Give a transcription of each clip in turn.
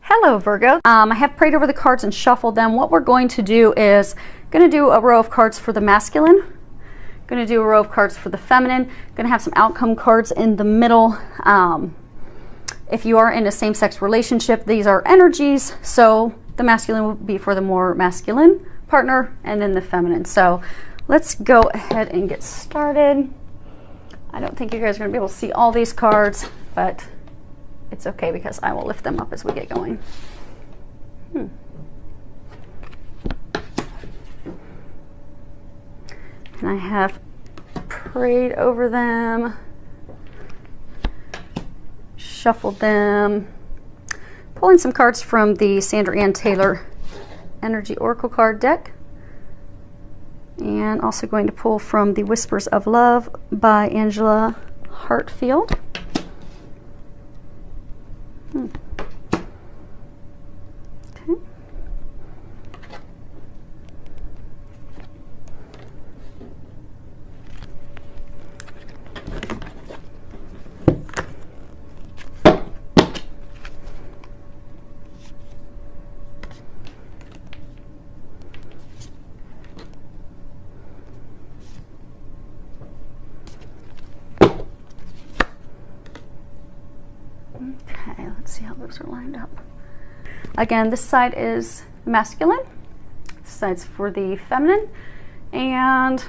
Hello Virgo. I have prayed over the cards and shuffled them. What we're going to do is do a row of cards for the masculine, going to do a row of cards for the feminine, going to have some outcome cards in the middle. If you are in a same-sex relationship, these are energies, so the masculine will be for the more masculine partner and then the feminine. So let's go ahead and get started. I don't think you guys are going to be able to see all these cards, but it's okay because I will lift them up as we get going. And I have prayed over them, shuffled them, pulling some cards from the Sandra Ann Taylor Energy Oracle card deck, and also going to pull from the Whispers of Love by Angela Hartfield. Okay. Okay, let's see how those are lined up. Again, this side is masculine, this side's for the feminine, and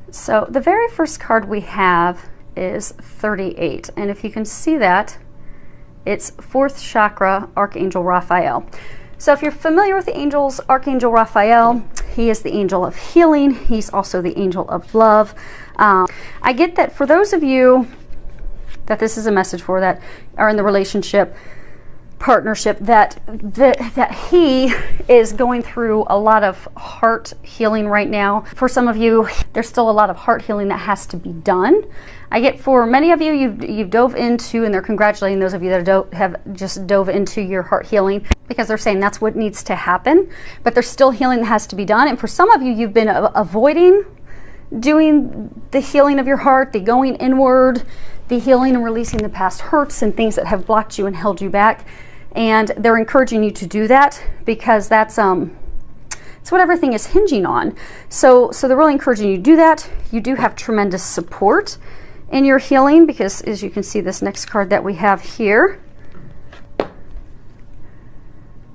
so the very first card we have is 38, and if you can see that, it's 4th chakra, Archangel Raphael. So if you're familiar with the angels, Archangel Raphael, he is the angel of healing, he's also the angel of love. I get that for those of you that this is a message for that are in the relationship partnership, that he is going through a lot of heart healing right now. For some of you, there's still a lot of heart healing that has to be done. I get for many of you, you've dove into, and they're congratulating those of you that have just dove into your heart healing, because they're saying that's what needs to happen, but there's still healing that has to be done. And for some of you, you've been avoiding doing the healing of your heart, the going inward, the healing and releasing the past hurts and things that have blocked you and held you back. And they're encouraging you to do that because that's it's what everything is hinging on. So they're really encouraging you to do that. You do have tremendous support in your healing because, as you can see, this next card that we have here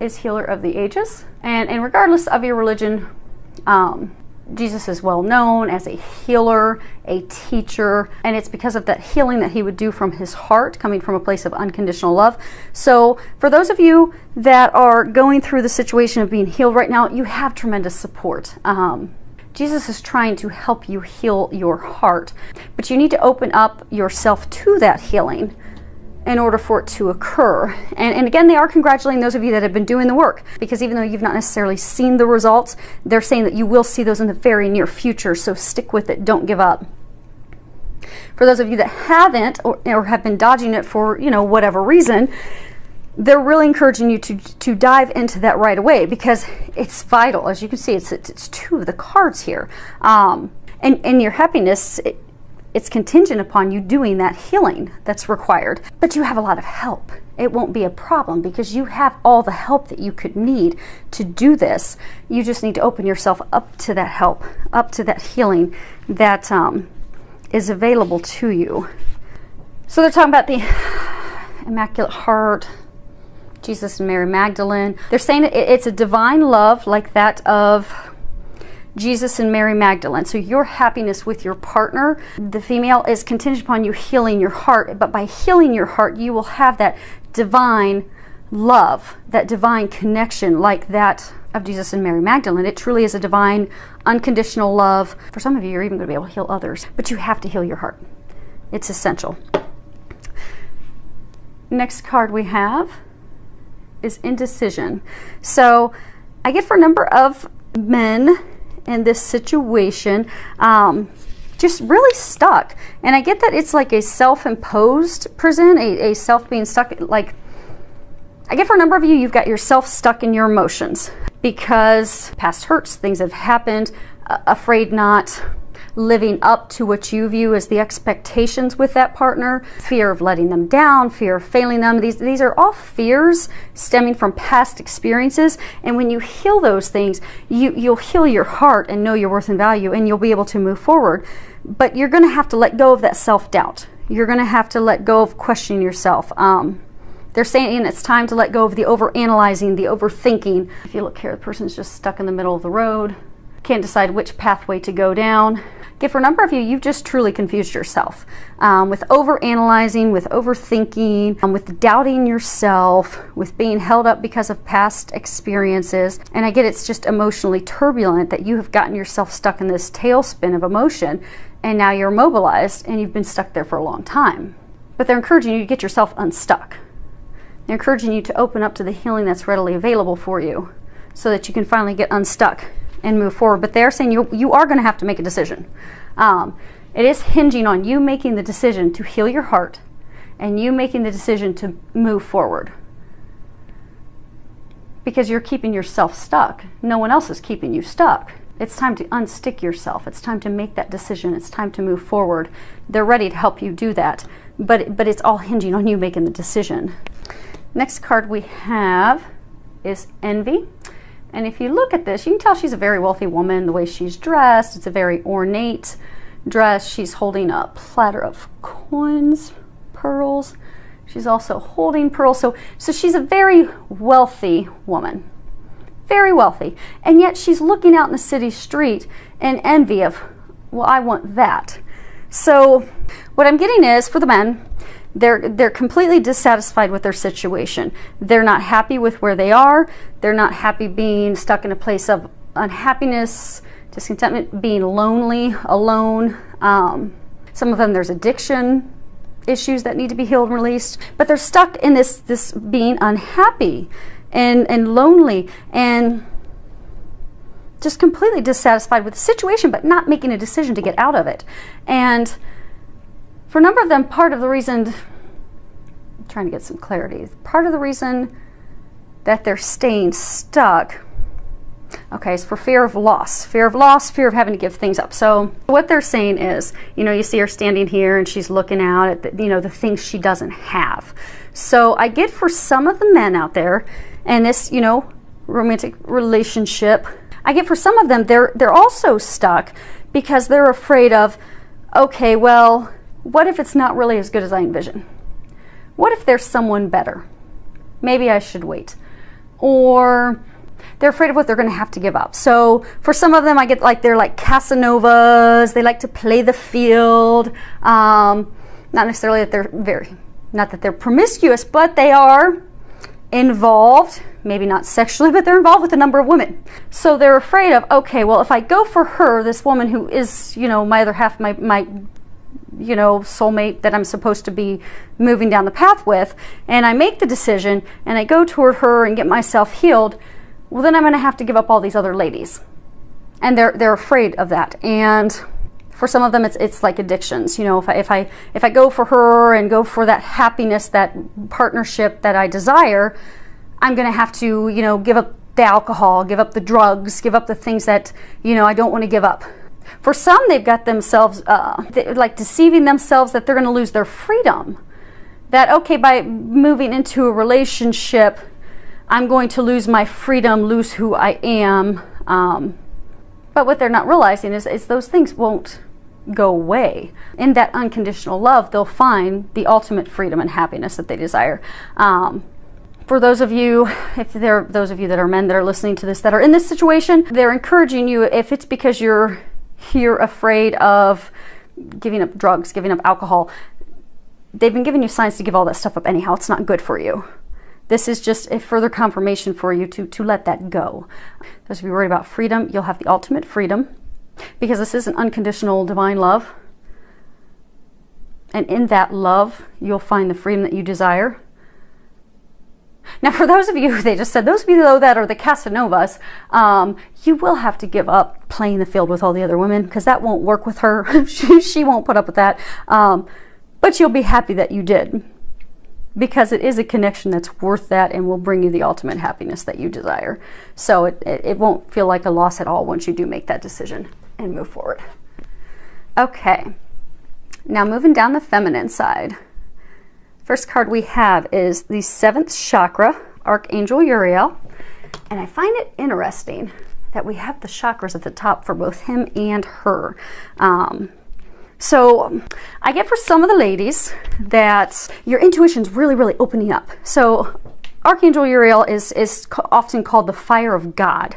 is Healer of the Ages. And regardless of your religion, Jesus is well known as a healer, a teacher, and it's because of that healing that he would do from his heart, coming from a place of unconditional love. So for those of you that are going through the situation of being healed right now, you have tremendous support. Jesus is trying to help you heal your heart, but you need to open up yourself to that healing in order for it to occur. And again, they are congratulating those of you that have been doing the work, because even though you've not necessarily seen the results, they're saying that you will see those in the very near future, so stick with it, don't give up. For those of you that haven't or have been dodging it for, whatever reason, they're really encouraging you to dive into that right away, because it's vital. As you can see, it's 2 of the cards here. And your happiness, it's contingent upon you doing that healing that's required. But you have a lot of help. It won't be a problem because you have all the help that you could need to do this. You just need to open yourself up to that help, up to that healing that is available to you. So they're talking about the Immaculate Heart, Jesus and Mary Magdalene. They're saying that it's a divine love like that of Jesus and Mary Magdalene. So your happiness with your partner, the female, is contingent upon you healing your heart. But by healing your heart, you will have that divine love, that divine connection like that of Jesus and Mary Magdalene. It truly is a divine, unconditional love. For some of you, you're even going to be able to heal others, but you have to heal your heart. It's essential. Next card we have is Indecision. So I get for a number of men in this situation, just really stuck. And I get that it's like a self-imposed prison, a self being stuck. Like, I get for a number of you, you've got yourself stuck in your emotions because past hurts, things have happened, afraid not, living up to what you view as the expectations with that partner, fear of letting them down, fear of failing them. These are all fears stemming from past experiences. And when you heal those things, you'll heal your heart and know your worth and value, and you'll be able to move forward. But you're going to have to let go of that self-doubt. You're going to have to let go of questioning yourself. They're saying it's time to let go of the overanalyzing, the overthinking. If you look here, the person's just stuck in the middle of the road, can't decide which pathway to go down. Okay, for a number of you, you've just truly confused yourself with overanalyzing, with overthinking, with doubting yourself, with being held up because of past experiences. And I get it's just emotionally turbulent that you have gotten yourself stuck in this tailspin of emotion, and now you're immobilized and you've been stuck there for a long time. But they're encouraging you to get yourself unstuck. They're encouraging you to open up to the healing that's readily available for you so that you can finally get unstuck and move forward. But they're saying you are going to have to make a decision. It is hinging on you making the decision to heal your heart and you making the decision to move forward. Because you're keeping yourself stuck. No one else is keeping you stuck. It's time to unstick yourself. It's time to make that decision. It's time to move forward. They're ready to help you do that. But it's all hinging on you making the decision. Next card we have is Envy. And if you look at this, you can tell she's a very wealthy woman, the way she's dressed. It's a very ornate dress. She's holding a platter of coins, pearls. She's also holding pearls. So she's a very wealthy woman. Very wealthy. And yet she's looking out in the city street in envy of, well, I want that. So what I'm getting is, for the men, they're completely dissatisfied with their situation. They're not happy with where they are. They're not happy being stuck in a place of unhappiness, discontentment, being lonely, alone. Some of them, there's addiction issues that need to be healed and released. But they're stuck in this being unhappy and lonely and just completely dissatisfied with the situation, but not making a decision to get out of it. And for a number of them, part of the reason, I'm trying to get some clarity, part of the reason that they're staying stuck, okay, is for fear of loss, fear of having to give things up. So what they're saying is, you see her standing here and she's looking out at the things she doesn't have. So I get for some of the men out there, and this, romantic relationship, I get for some of them, they're also stuck because they're afraid of, okay, well, what if it's not really as good as I envision? What if there's someone better? Maybe I should wait. Or they're afraid of what they're going to have to give up. So for some of them, I get they're like Casanovas. They like to play the field. Not necessarily that not that they're promiscuous, but they are involved, maybe not sexually, but they're involved with a number of women. So they're afraid of, okay, well, if I go for her, this woman who is, my other half, my soulmate that I'm supposed to be moving down the path with, and I make the decision and I go toward her and get myself healed, well, then I'm going to have to give up all these other ladies. And they're afraid of that. And for some of them, it's like addictions. If I go for her and go for that happiness, that partnership that I desire, I'm going to have to, give up the alcohol, give up the drugs, give up the things that, I don't want to give up. For some, they've got themselves, like deceiving themselves that they're going to lose their freedom. That, okay, by moving into a relationship, I'm going to lose my freedom, lose who I am. But what they're not realizing is those things won't go away. In that unconditional love, they'll find the ultimate freedom and happiness that they desire. For those of you, if there are those of you that are men that are listening to this that are in this situation, they're encouraging you, if it's because you're afraid of giving up drugs, giving up alcohol, they've been giving you signs to give all that stuff up anyhow. It's not good for you. This is just a further confirmation for you to let that go. Those of you worried about freedom, you'll have the ultimate freedom, because this is an unconditional divine love. And in that love, you'll find the freedom that you desire. Now, for those of you, they just said, those of you though that are the Casanovas, you will have to give up playing the field with all the other women, because that won't work with her. she won't put up with that. But you'll be happy that you did, because it is a connection that's worth that and will bring you the ultimate happiness that you desire. So it won't feel like a loss at all once you do make that decision and move forward. Okay, now moving down the feminine side. First card we have is the 7th chakra, Archangel Uriel. And I find it interesting that we have the chakras at the top for both him and her. So I get for some of the ladies that your intuition's really, really opening up. So Archangel Uriel is often called the fire of God.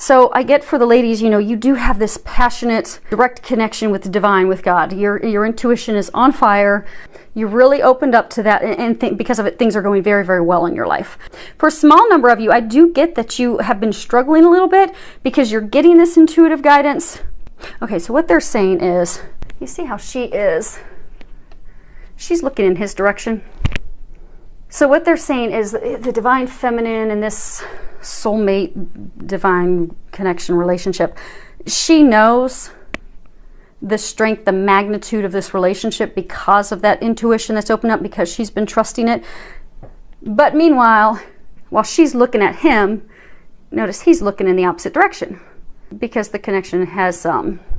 So I get for the ladies, you know, you do have this passionate, direct connection with the divine, with God. Your intuition is on fire. You're really opened up to that, and because of it, things are going very, very well in your life. For a small number of you, I do get that you have been struggling a little bit because you're getting this intuitive guidance. Okay, so what they're saying is, you see how she is? She's looking in his direction. So what they're saying is the divine feminine and this soulmate divine connection relationship, she knows the strength, the magnitude of this relationship because of that intuition that's opened up, because she's been trusting it. But meanwhile, while she's looking at him, notice he's looking in the opposite direction, because the connection has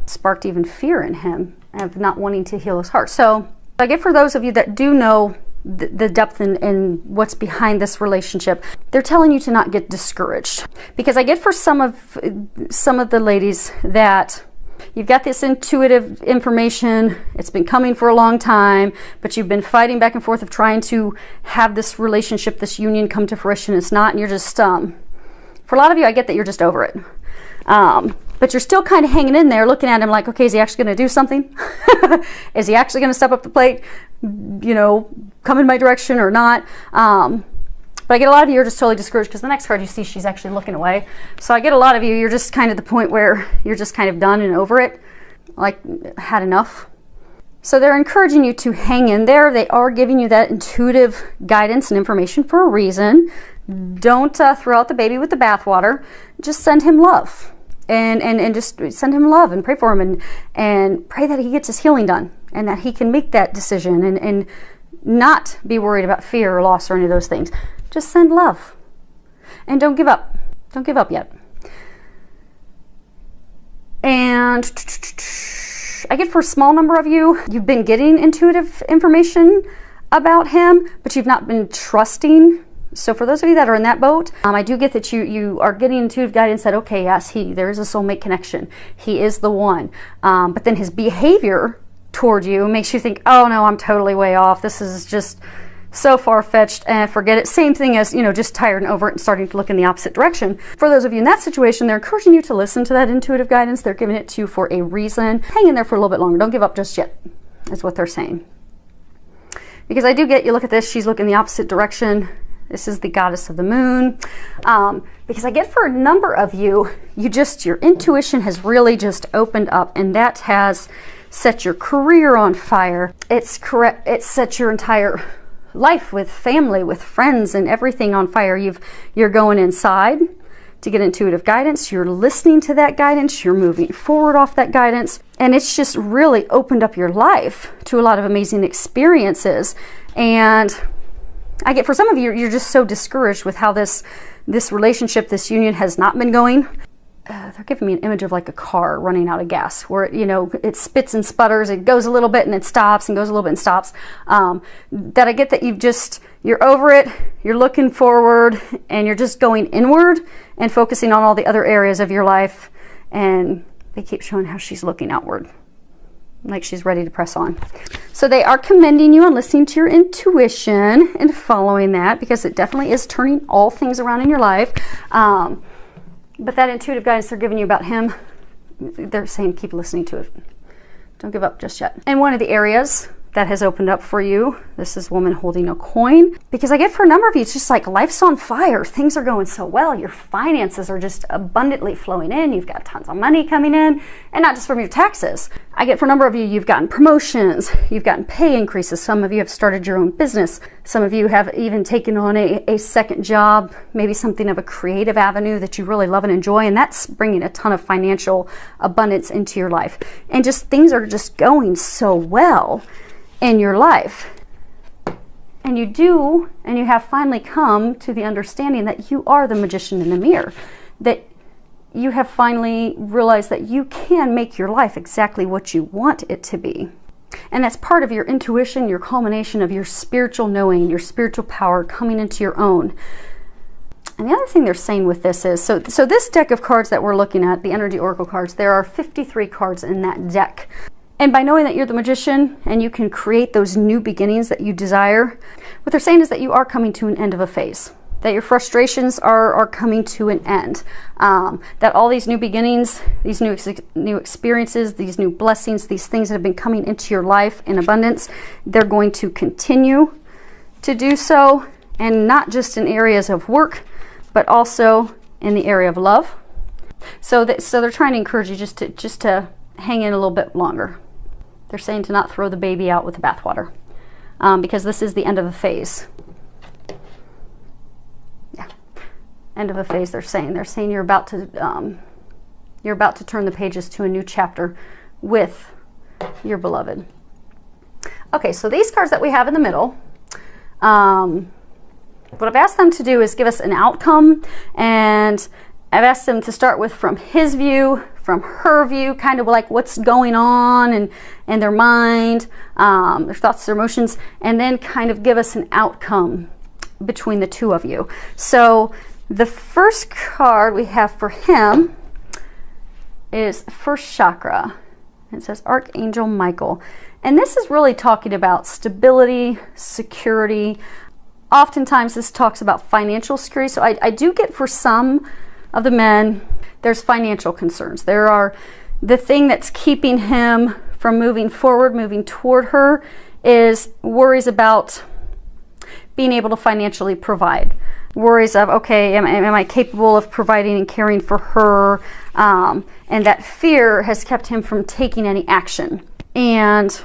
sparked even fear in him of not wanting to heal his heart. So I get for those of you that do know the depth and what's behind this relationship, they're telling you to not get discouraged, because I get for some of the ladies that you've got this intuitive information, it's been coming for a long time, but you've been fighting back and forth of trying to have this relationship, this union come to fruition. It's not, and you're just for a lot of you, I get that you're just over it, but you're still kind of hanging in there looking at him like, okay, is he actually going to do something? Is he actually going to step up the plate, you know, come in my direction or not? But I get a lot of you are just totally discouraged because the next card you see, she's actually looking away. So I get a lot of you, you're just kind of the point where you're just kind of done and over it, like had enough. So they're encouraging you to hang in there. They are giving you that intuitive guidance and information for a reason. Don't throw out the baby with the bathwater. Just send him love. And just send him love and pray for him and pray that he gets his healing done and that he can make that decision and not be worried about fear or loss or any of those things. Just send love and don't give up. Don't give up yet. And I get for a small number of you, you've been getting intuitive information about him, but you've not been trusting. So for those of you that are in that boat, I do get that you are getting intuitive guidance that, okay, yes, there is a soulmate connection. He is the one. But then his behavior toward you makes you think, oh no, I'm totally way off. This is just so far-fetched, and forget it. Same thing as, you know, just tired and over it and starting to look in the opposite direction. For those of you in that situation, they're encouraging you to listen to that intuitive guidance. They're giving it to you for a reason. Hang in there for a little bit longer. Don't give up just yet, is what they're saying. Because I do get, you look at this, she's looking the opposite direction. This is the goddess of the moon. Because I get for a number of you, your intuition has really just opened up, and that has set your career on fire. It's set your entire life with family, with friends, and everything on fire. You're going inside to get intuitive guidance. You're listening to that guidance. You're moving forward off that guidance. And it's just really opened up your life to a lot of amazing experiences. And I get for some of you, you're just so discouraged with how this relationship, this union has not been going. They're giving me an image of like a car running out of gas, where it spits and sputters. It goes a little bit and it stops, and goes a little bit and stops. That I get that you're over it. You're looking forward, and you're just going inward and focusing on all the other areas of your life. And they keep showing how she's looking outward, like she's ready to press on. So they are commending you on listening to your intuition and following that, because it definitely is turning all things around in your life. But that intuitive guidance they're giving you about him, they're saying keep listening to it. Don't give up just yet. And one of the areas that has opened up for you, this is woman holding a coin, because I get for a number of you, it's just like life's on fire. Things are going so well. Your finances are just abundantly flowing in. You've got tons of money coming in, and not just from your taxes. I get for a number of you, you've gotten promotions, you've gotten pay increases. Some of you have started your own business. Some of you have even taken on a second job, maybe something of a creative avenue that you really love and enjoy, and that's bringing a ton of financial abundance into your life. And just things are just going so well in your life. And you have finally come to the understanding that you are the magician in the mirror, that you have finally realized that you can make your life exactly what you want it to be. And that's part of your intuition, your culmination of your spiritual knowing, your spiritual power coming into your own. And the other thing they're saying with this is, so this deck of cards that we're looking at, the Energy Oracle cards, there are 53 cards in that deck. And by knowing that you're the magician and you can create those new beginnings that you desire, what they're saying is that you are coming to an end of a phase, that your frustrations are coming to an end, that all these new beginnings, these new experiences, these new blessings, these things that have been coming into your life in abundance, they're going to continue to do so, and not just in areas of work, but also in the area of love. So they're trying to encourage you just to hang in a little bit longer. They're saying to not throw the baby out with the bathwater, because this is the end of a phase. Yeah, end of a phase. They're saying you're about to turn the pages to a new chapter with your beloved. Okay, so these cards that we have in the middle. What I've asked them to do is give us an outcome, and I've asked them to start with from his view, from her view, kind of like what's going on in their mind, their thoughts, their emotions, and then kind of give us an outcome between the two of you. So the first card we have for him is first chakra. It says Archangel Michael. And this is really talking about stability, security. Oftentimes this talks about financial security. So I do get for some of the men, there's financial concerns. There are the thing that's keeping him from moving forward, moving toward her, is worries about being able to financially provide. Worries of, okay, am I capable of providing and caring for her? And that fear has kept him from taking any action. And,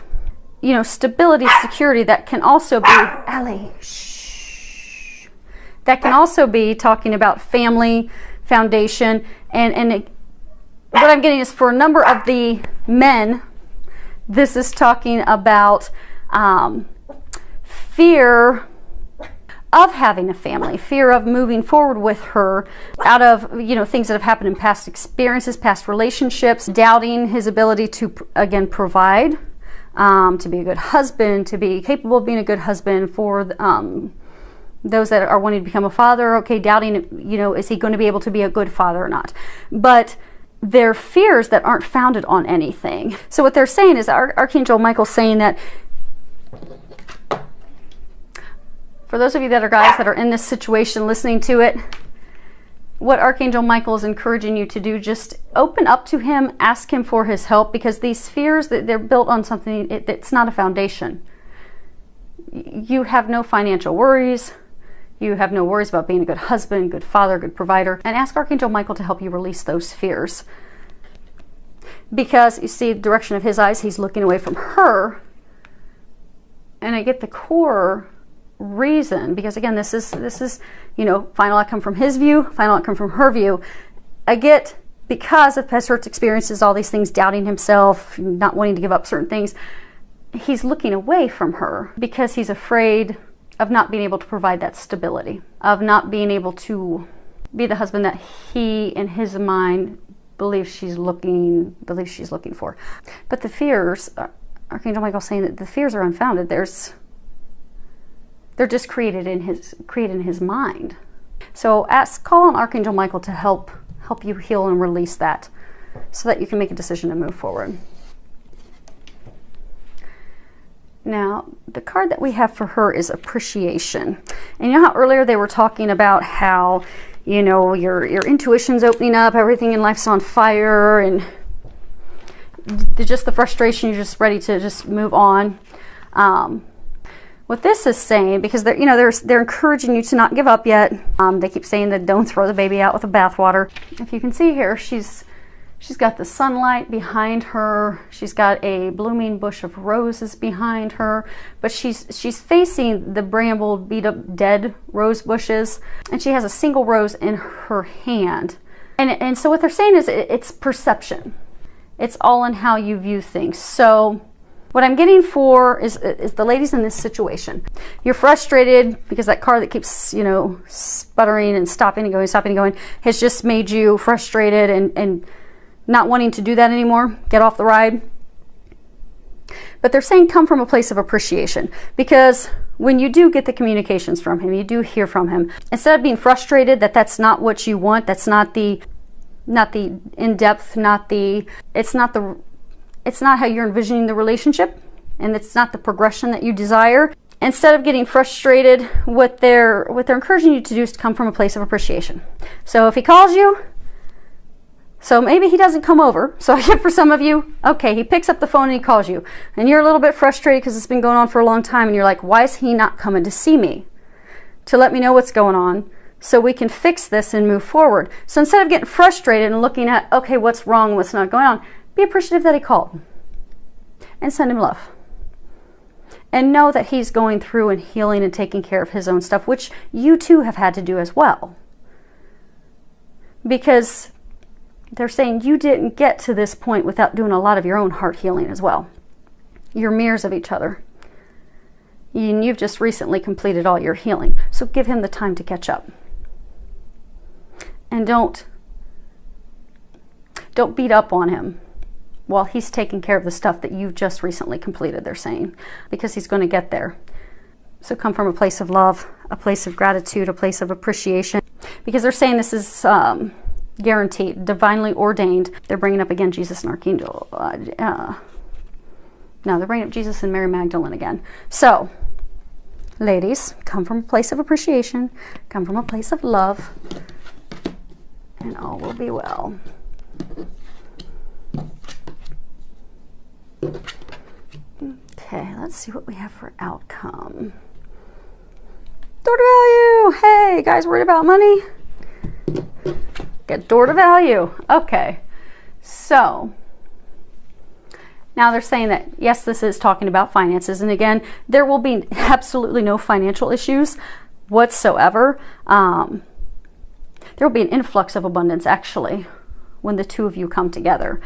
you know, stability, security, that can also be, Allie, shh. That can also be talking about family, foundation, and what I'm getting is for a number of the men, this is talking about fear of having a family, fear of moving forward with her out of, you know, things that have happened in past experiences, past relationships, doubting his ability to, again, provide, to be a good husband, to be capable of being a good husband for those that are wanting to become a father. Okay, doubting, you know, is he going to be able to be a good father or not? But they're fears that aren't founded on anything. So what they're saying is Archangel Michael's saying that for those of you that are guys that are in this situation listening to it, what Archangel Michael is encouraging you to do, just open up to him, ask him for his help, because these fears, they're built on something, it's not a foundation. You have no financial worries. You have no worries about being a good husband, good father, good provider. And ask Archangel Michael to help you release those fears. Because you see the direction of his eyes, he's looking away from her. And I get the core reason, because again, this is, you know, final outcome from his view, final outcome from her view. I get, because of past hurts experiences, all these things, doubting himself, not wanting to give up certain things, he's looking away from her because he's afraid of not being able to provide that stability, of not being able to be the husband that he, in his mind, believes she's looking for. But the fears, Archangel Michael's saying that the fears are unfounded. They're just created in his mind. So call on Archangel Michael to help you heal and release that, so that you can make a decision to move forward. Now, the card that we have for her is appreciation. And you know how earlier they were talking about how, you know, your intuition's opening up, everything in life's on fire, and just the frustration, you're just ready to just move on. What this is saying, because they're encouraging you to not give up yet. They keep saying that don't throw the baby out with the bathwater. If you can see here, she's got the sunlight behind her. She's got a blooming bush of roses behind her, but she's facing the brambled, beat up, dead rose bushes, and she has a single rose in her hand. And so what they're saying is it's perception. It's all in how you view things. So What I'm getting for is the ladies in this situation. You're frustrated because that car that keeps, you know, sputtering and stopping and going has just made you frustrated and not wanting to do that anymore. Get off the ride. But they're saying come from a place of appreciation, because when you do get the communications from him, you do hear from him, instead of being frustrated that that's not what you want, that's not the in-depth, it's not how you're envisioning the relationship, and it's not the progression that you desire. Instead of getting frustrated, what they're encouraging you to do is to come from a place of appreciation. So if he calls you, so maybe he doesn't come over. So for some of you, okay, he picks up the phone and he calls you, and you're a little bit frustrated because it's been going on for a long time, and you're like, why is he not coming to see me to let me know what's going on so we can fix this and move forward? So instead of getting frustrated and looking at, okay, what's wrong, what's not going on, be appreciative that he called and send him love. And know that he's going through and healing and taking care of his own stuff, which you too have had to do as well. Because they're saying you didn't get to this point without doing a lot of your own heart healing as well. You're mirrors of each other. And you've just recently completed all your healing. So give him the time to catch up. And don't beat up on him while he's taking care of the stuff that you've just recently completed, they're saying, because he's going to get there. So come from a place of love, a place of gratitude, a place of appreciation, because they're saying this is guaranteed, divinely ordained. They're bringing up again Jesus and Archangel. No, they're bringing up Jesus and Mary Magdalene again. So, ladies, come from a place of appreciation, come from a place of love, and all will be well. Okay, let's see what we have for outcome. Door to value. Hey, guys, worried about money? Get door to value. Okay, so now they're saying that, yes, this is talking about finances. And again, there will be absolutely no financial issues whatsoever. There will be an influx of abundance, actually, when the two of you come together.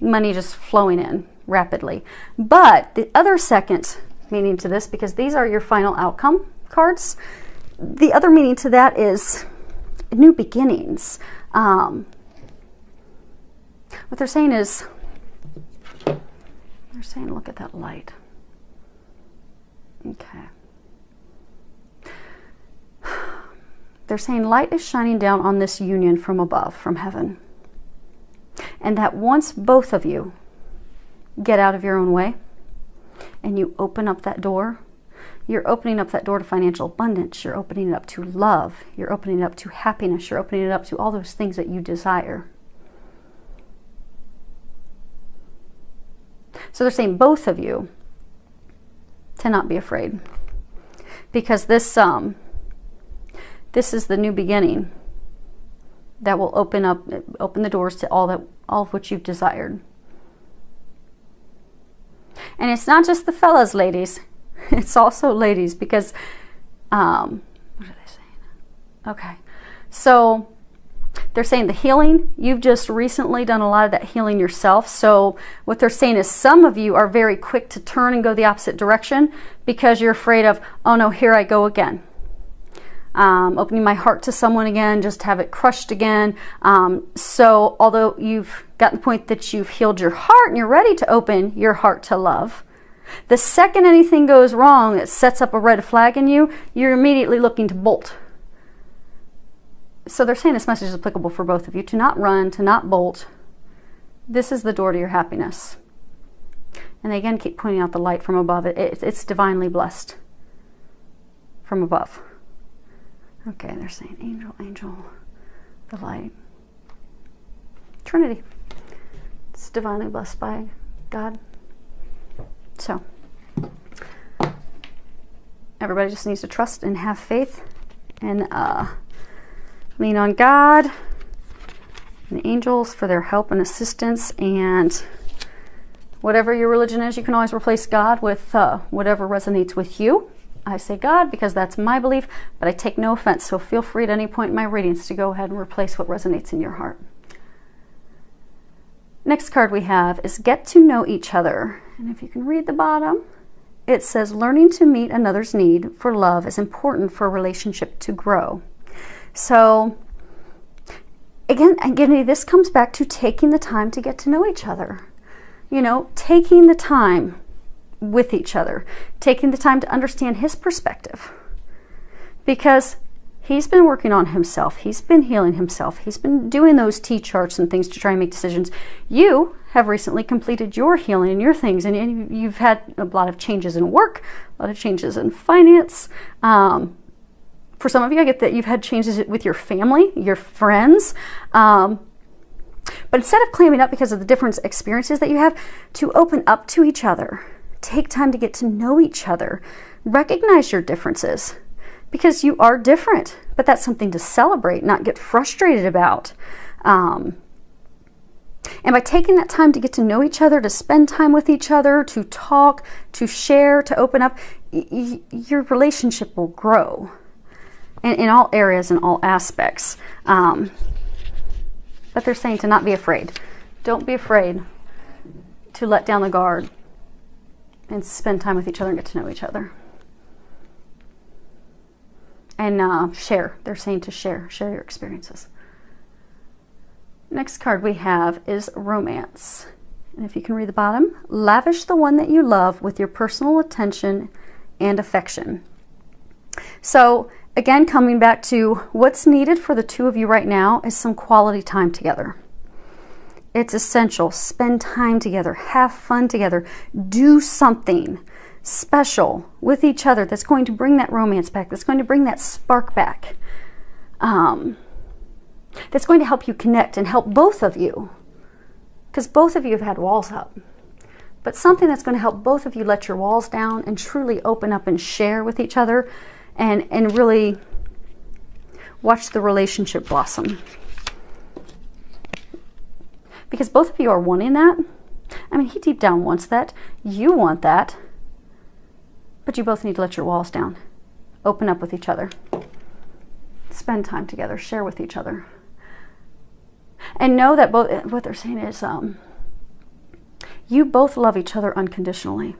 Money just flowing in rapidly. But the other second meaning to this, because these are your final outcome cards, the other meaning to that is new beginnings. What they're saying is, they're saying, look at that light. Okay. They're saying light is shining down on this union from above, from heaven. And that once both of you get out of your own way and you open up that door, you're opening up that door to financial abundance. You're opening it up to love. You're opening it up to happiness. You're opening it up to all those things that you desire. So they're saying both of you to not be afraid, because this is the new beginning that will open the doors to all of what you've desired. And it's not just the fellas, ladies. It's also ladies, because what are they saying? Okay, so they're saying the healing, you've just recently done a lot of that healing yourself. So what they're saying is some of you are very quick to turn and go the opposite direction because you're afraid of, oh no, here I go again. Opening my heart to someone again, just have it crushed again. So although you've gotten the point that you've healed your heart and you're ready to open your heart to love, the second anything goes wrong, it sets up a red flag in you, you're immediately looking to bolt. So they're saying this message is applicable for both of you, to not run, to not bolt. This is the door to your happiness. And they again keep pointing out the light from above. It's divinely blessed from above. Okay, they're saying angel, angel, the light. Trinity. It's divinely blessed by God. So, everybody just needs to trust and have faith and lean on God and the angels for their help and assistance. And whatever your religion is, you can always replace God with whatever resonates with you. I say God because that's my belief, but I take no offense. So feel free at any point in my readings to go ahead and replace what resonates in your heart. Next card we have is get to know each other. And if you can read the bottom, it says learning to meet another's need for love is important for a relationship to grow. So again, this comes back to taking the time to get to know each other. You know, taking the time with each other, taking the time to understand his perspective. Because he's been working on himself. He's been healing himself. He's been doing those T-charts and things to try and make decisions. You have recently completed your healing and your things, and you've had a lot of changes in work, a lot of changes in finance. For some of you, I get that you've had changes with your family, your friends. But instead of clamming up because of the different experiences that you have, to open up to each other, take time to get to know each other, recognize your differences. Because you are different, but that's something to celebrate, not get frustrated about. And by taking that time to get to know each other, to spend time with each other, to talk, to share, to open up, your relationship will grow in all areas and all aspects. But they're saying to not be afraid. Don't be afraid to let down the guard and spend time with each other and get to know each other. And share. They're saying to share your experiences. Next card we have is romance. And if you can read the bottom, lavish the one that you love with your personal attention and affection. So again, coming back to what's needed for the two of you right now is some quality time together. It's essential. Spend time together. Have fun together. Do something special with each other that's going to bring that romance back, that's going to bring that spark back, that's going to help you connect and help both of you, because both of you have had walls up, but something that's going to help both of you let your walls down and truly open up and share with each other and really watch the relationship blossom, because both of you are wanting that. I mean, he deep down wants that, you want that. But you both need to let your walls down. Open up with each other. Spend time together. Share with each other. And know that what they're saying is you both love each other unconditionally.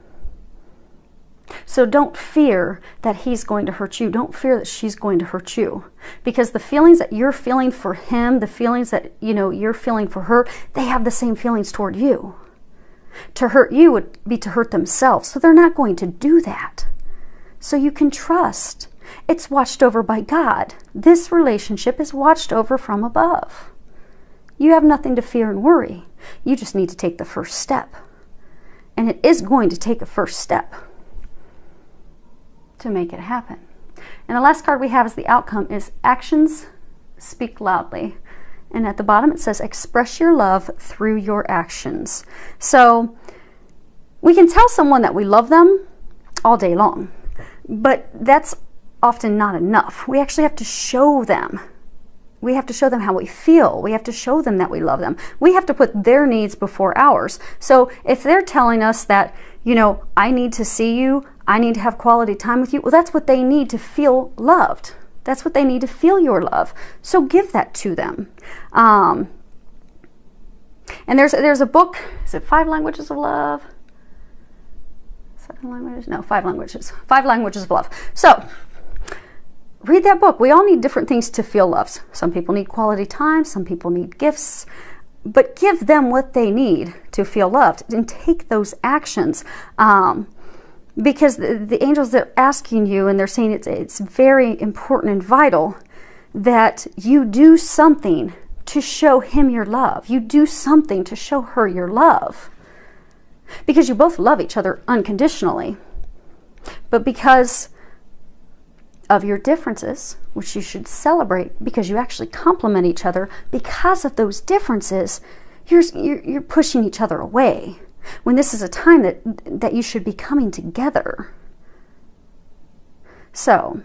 So don't fear that he's going to hurt you. Don't fear that she's going to hurt you. Because the feelings that you're feeling for him, the feelings that you're feeling for her, they have the same feelings toward you. To hurt you would be to hurt themselves. So they're not going to do that. So you can trust. It's watched over by God. This relationship is watched over from above. You have nothing to fear and worry. You just need to take the first step. And it is going to take a first step to make it happen. And the last card we have as the outcome is actions speak loudly. And at the bottom it says, express your love through your actions. So we can tell someone that we love them all day long, but that's often not enough. We actually have to show them. We have to show them how we feel. We have to show them that we love them. We have to put their needs before ours. So if they're telling us that, I need to see you, I need to have quality time with you, well, that's what they need to feel loved. That's what they need to feel your love. So give that to them. And there's a book, is it 5 Languages of Love? 7 languages? No, 5 languages. 5 Languages of Love. So read that book. We all need different things to feel loved. Some people need quality time. Some people need gifts. But give them what they need to feel loved and take those actions. Because the angels, they're asking you and they're saying it's very important and vital that you do something to show him your love. You do something to show her your love. Because you both love each other unconditionally. But because of your differences, which you should celebrate because you actually complement each other, because of those differences, you're pushing each other away. When this is a time that you should be coming together. So,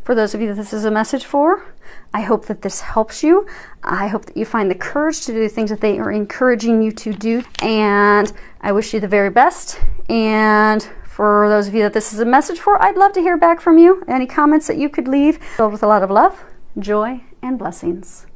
for those of you that this is a message for, I hope that this helps you. I hope that you find the courage to do the things that they are encouraging you to do. And I wish you the very best. And for those of you that this is a message for, I'd love to hear back from you. Any comments that you could leave, filled with a lot of love, joy, and blessings.